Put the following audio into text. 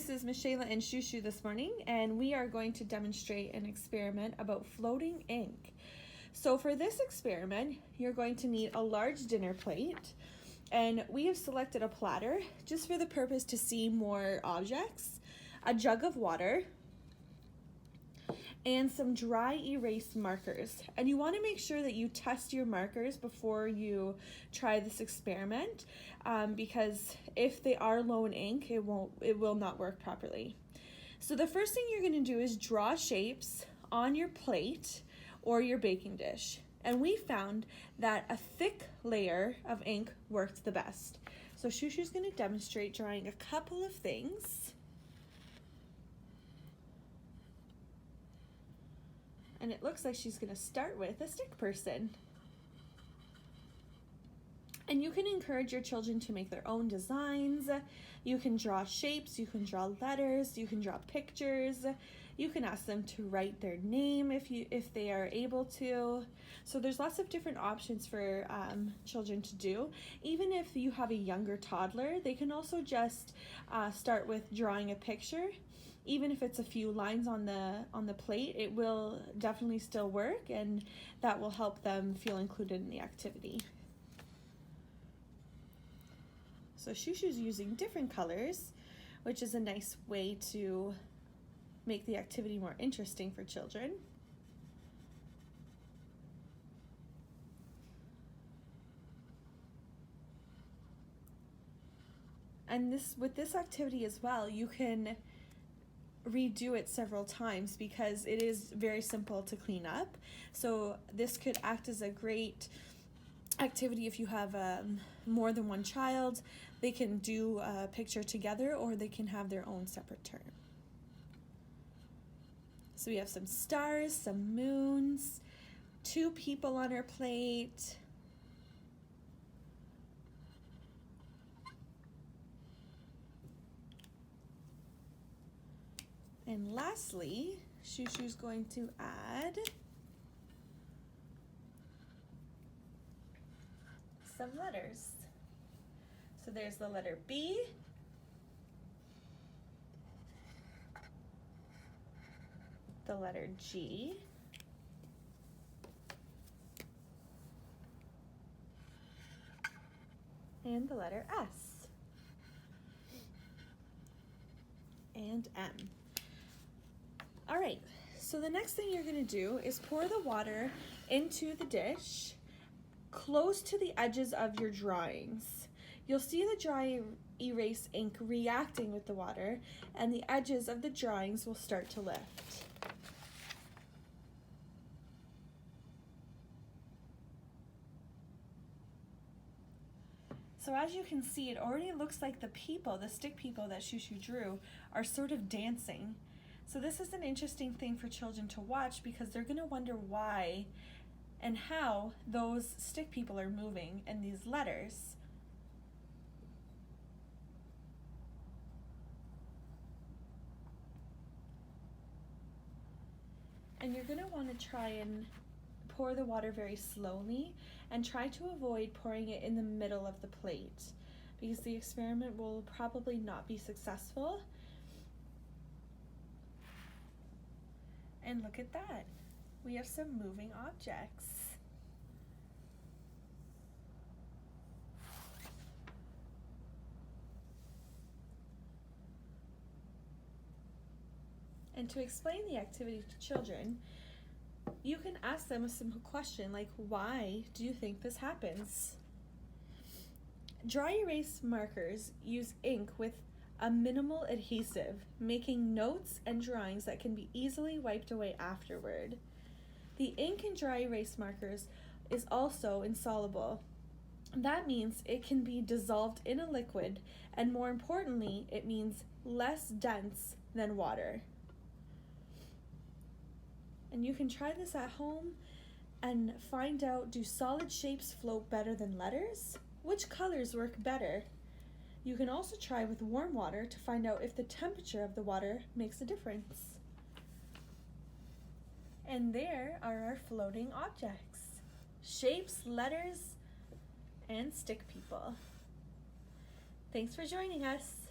this is Miss Shayla and Shushu this morning, and we are going to demonstrate an experiment about floating ink. So for this experiment, you're going to need a large dinner plate, and we have selected a platter just for the purpose to see more objects, a jug of water, and some dry erase markers. And you want to make sure that you test your markers before you try this experiment, because if they are low in ink, it will not work properly. So the first thing you're going to do is draw shapes on your plate or your baking dish. And we found that a thick layer of ink worked the best. So Shushu's going to demonstrate drawing a couple of things. And it looks like she's going to start with a stick person. And you can encourage your children to make their own designs. You can draw shapes, you can draw letters, you can draw pictures. You can ask them to write their name if they are able to. So there's lots of different options for children to do. Even if you have a younger toddler, they can also just start with drawing a picture. Even if it's a few lines on the plate, it will definitely still work, and that will help them feel included in the activity. So Shushu's using different colors, which is a nice way to make the activity more interesting for children. And with this activity as well, you can redo it several times because it is very simple to clean up. So this could act as a great activity if you have more than one child. They can do a picture together, or they can have their own separate turn. So we have some stars, some moons, 2 people on our plate. And lastly, Shushu's going to add some letters. So there's the letter B, the letter G, and the letter S, and M. All right, so the next thing you're going to do is pour the water into the dish close to the edges of your drawings. You'll see the dry erase ink reacting with the water, and the edges of the drawings will start to lift. So as you can see, it already looks like the people, the stick people that Shushu drew, are sort of dancing. So this is an interesting thing for children to watch because they're going to wonder why and how those stick people are moving in these letters. And you're going to want to try and pour the water very slowly and try to avoid pouring it in the middle of the plate because the experiment will probably not be successful. And look at that, we have some moving objects. And to explain the activity to children, you can ask them a simple question like, why do you think this happens? Dry erase markers use ink with a minimal adhesive, making notes and drawings that can be easily wiped away afterward. The ink in dry erase markers is also insoluble. That means it can be dissolved in a liquid, and more importantly, it means less dense than water. And you can try this at home and find out, do solid shapes float better than letters? Which colors work better? You can also try with warm water to find out if the temperature of the water makes a difference. And there are our floating objects: shapes, letters, and stick people. Thanks for joining us.